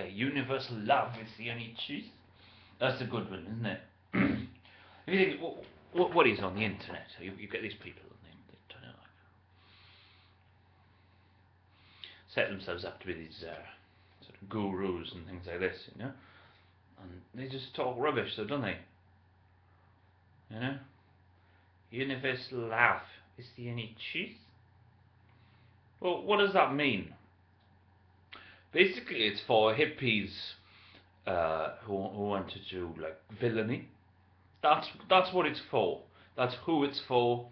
Okay, universal love is the only truth. That's a good one, isn't it? If you think, what is on the internet? You get these people, and they turn out like set themselves up to be these sort of gurus and things like this, you know, and they just talk rubbish, so don't they? You know, universal love is the only truth. Well, what does that mean? Basically, it's for hippies who want to do like villainy. That's what it's for. That's who it's for,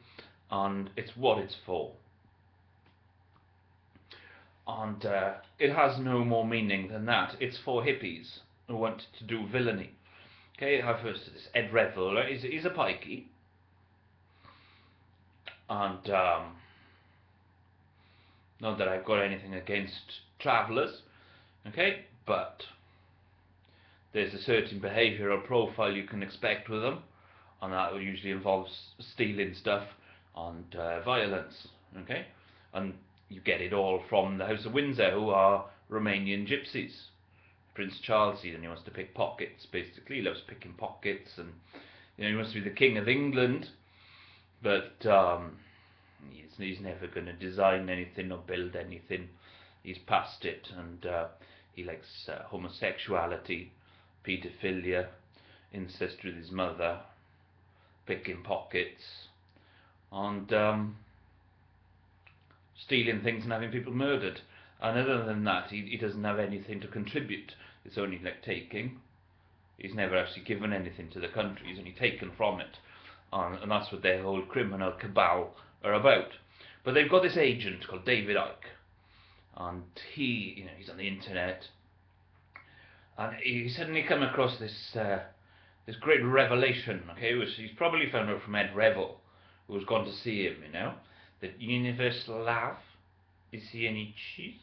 and it's what it's for. And it has no more meaning than that. It's for hippies who want to do villainy. Okay, I first to this Ed Revel. He's a pikey, and not that I've got anything against travellers. Okay, but there's a certain behavioural profile you can expect with them, and that usually involves stealing stuff and violence. Okay, and you get it all from the House of Windsor, who are Romanian gypsies. Prince Charles, he wants to pick pockets, basically. He loves picking pockets, and he wants to be the King of England, but he's never going to design anything or build anything. He's past it, and he likes homosexuality, paedophilia, incest with his mother, picking pockets, and stealing things and having people murdered. And other than that, he doesn't have anything to contribute. It's only like taking. He's never actually given anything to the country. He's only taken from it. And that's what their whole criminal cabal are about. But they've got this agent called David Icke. And he's on the internet. And he suddenly come across this this great revelation, okay, which he's probably found out from Ed Revel, who has gone to see him, that universal love is the only truth.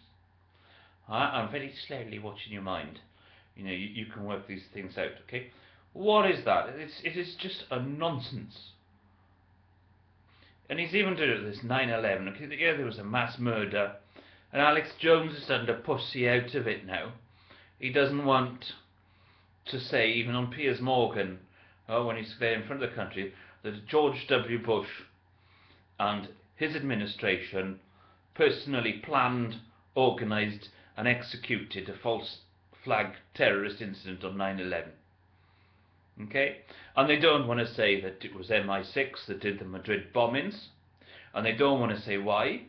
I'm very slowly watching your mind. You can work these things out, okay? What is that? It is just a nonsense. And he's even doing it with this 9/11. Okay, yeah, there was a mass murder, and Alex Jones is starting to pussy out of it now. He doesn't want to say, even on Piers Morgan, when he's there in front of the country, that George W. Bush and his administration personally planned, organised and executed a false flag terrorist incident on 9/11. Okay? And they don't want to say that it was MI6 that did the Madrid bombings, and they don't want to say why.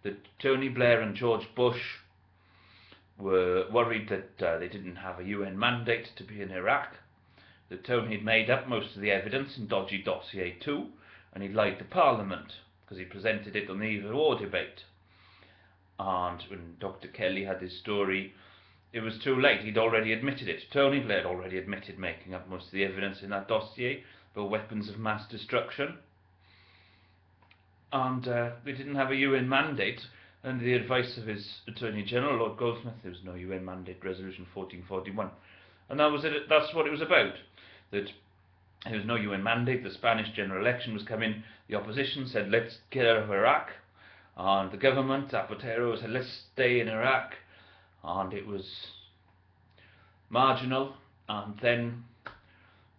That Tony Blair and George Bush were worried that they didn't have a UN mandate to be in Iraq, that Tony had made up most of the evidence in dodgy dossier 2, and he'd lied to Parliament because he presented it on the eve of the war debate. And when Dr. Kelly had his story, it was too late. He'd already admitted it. Tony Blair had already admitted making up most of the evidence in that dossier for weapons of mass destruction. And they didn't have a UN mandate. Under the advice of his Attorney General, Lord Goldsmith, there was no UN mandate, Resolution 1441. And that was it. That's what it was about. That there was no UN mandate. The Spanish general election was coming. The opposition said, let's get out of Iraq. And the government, Zapatero, said, let's stay in Iraq. And it was marginal. And then,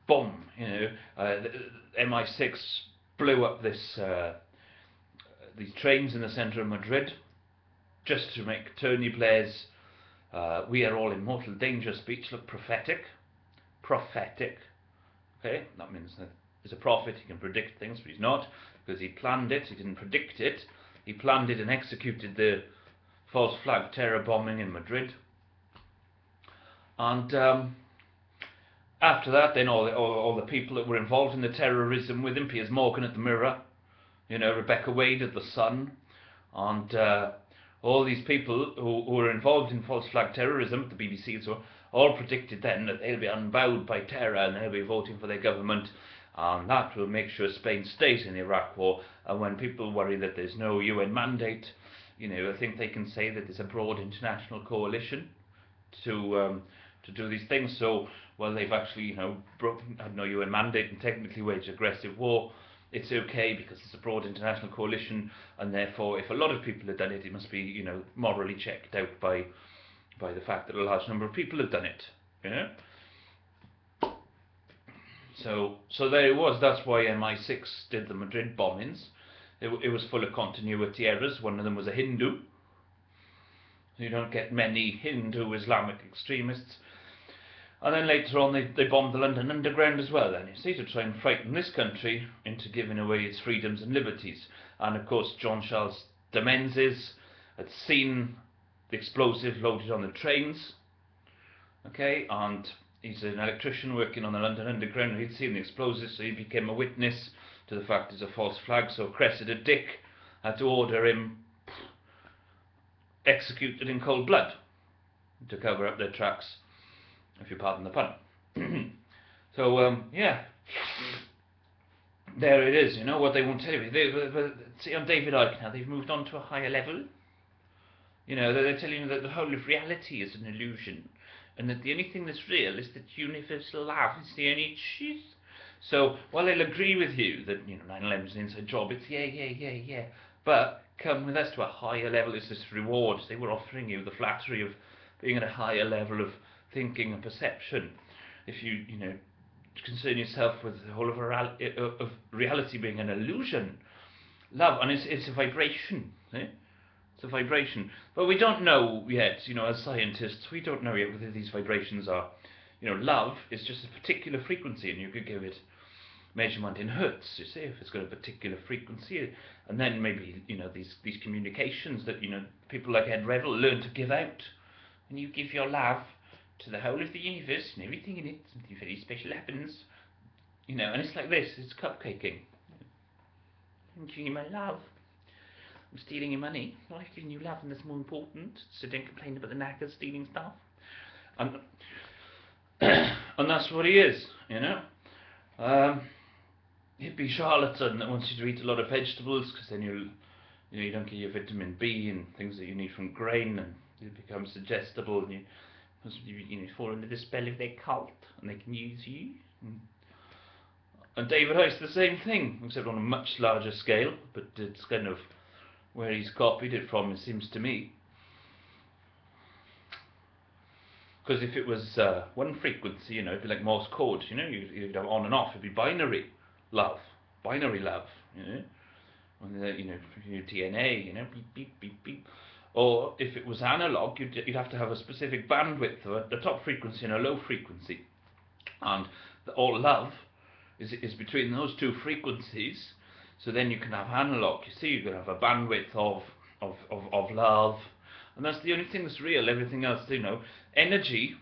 boom, MI6 blew up these trains in the centre of Madrid, just to make Tony Blair's "We are all in mortal danger" speech look prophetic. Prophetic. Okay, that means that he's a prophet, he can predict things, but he's not, because he planned it, he didn't predict it. He planned it and executed the false flag terror bombing in Madrid. And after that, then all the people that were involved in the terrorism with him, Piers Morgan at the Mirror, Rebecca Wade at the Sun, and all these people who were involved in false flag terrorism, the BBC and so on, all predicted then that they'll be unbowed by terror and they'll be voting for their government, and that will make sure Spain stays in the Iraq war. And when people worry that there's no UN mandate, I think they can say that there's a broad international coalition to do these things. So, well, they've actually, had no UN mandate and technically waged aggressive war. It's okay because it's a broad international coalition, and therefore, if a lot of people had done it, it must be, morally checked out by by the fact that a large number of people have done it. You know. So there it was. That's why MI6 did the Madrid bombings. It was full of continuity errors. One of them was a Hindu. You don't get many Hindu Islamic extremists. And then later on they bombed the London Underground as well then, you see, to try and frighten this country into giving away its freedoms and liberties. And of course Jean-Charles de Menezes had seen the explosive loaded on the trains, okay, and he's an electrician working on the London Underground, and he'd seen the explosives, so he became a witness to the fact it's a false flag. So Cressida Dick had to order him executed in cold blood to cover up their tracks, if you pardon the pun. So yeah, there it is. You know what they won't tell you. See, on David Icke now, they've moved on to a higher level. You know, they're telling you that the whole of reality is an illusion, and that the only thing that's real is that universal love is the only truth. So while they'll agree with you that 9/11 is an inside job, it's yeah, but come with us to a higher level. It's this reward. They were offering you the flattery of being at a higher level of thinking and perception. If you concern yourself with the whole of reality being an illusion, love, and it's a vibration. Eh? It's a vibration, but we don't know yet. As scientists, we don't know yet whether these vibrations are. Love is just a particular frequency, and you could give it measurement in hertz. You see, if it's got a particular frequency, and then maybe these communications that people like Ed Revel learn to give out, and you give your love to the whole of the universe and everything in it. Something very special happens, and it's like this. It's cupcaking. I'm giving you my love. I'm stealing your money. I've given you love, and that's more important. So don't complain about the knackers stealing stuff. And that's what he is, hippie charlatan that wants you to eat a lot of vegetables, because then you don't get your vitamin B and things that you need from grain, and you become suggestible, and you fall under the spell of their cult, and they can use you. And David Icke's the same thing, except on a much larger scale, but it's kind of where he's copied it from, it seems to me. Because if it was one frequency, it'd be like Morse code, you'd have on and off, it'd be binary love, When your DNA, beep, beep, beep, beep. Or if it was analog, you'd have to have a specific bandwidth, or a top frequency and a low frequency. And all love is between those two frequencies. So then you can have analog. You see, you can have a bandwidth of love, and that's the only thing that's real. Everything else, energy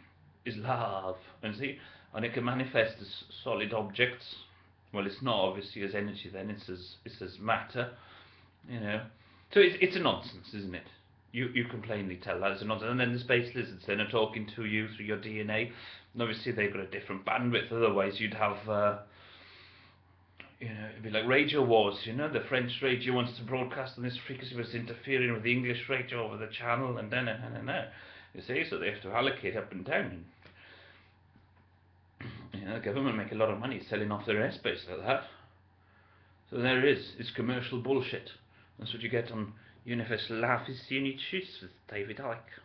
is love, and it can manifest as solid objects. Well, it's not obviously as energy. Then it's as matter, So it's a nonsense, isn't it? You can plainly tell that it's a nonsense. And then the space lizards then are talking to you through your DNA, and obviously they've got a different bandwidth. Otherwise, you'd have. It'd be like radio wars, the French radio wants to broadcast on this frequency, but it's interfering with the English radio over the channel, and then, you see, so they have to allocate up and down. The government make a lot of money selling off their airspace like that. So there it is, it's commercial bullshit. That's what you get on Universal Laugh is the Only Truth with David Icke.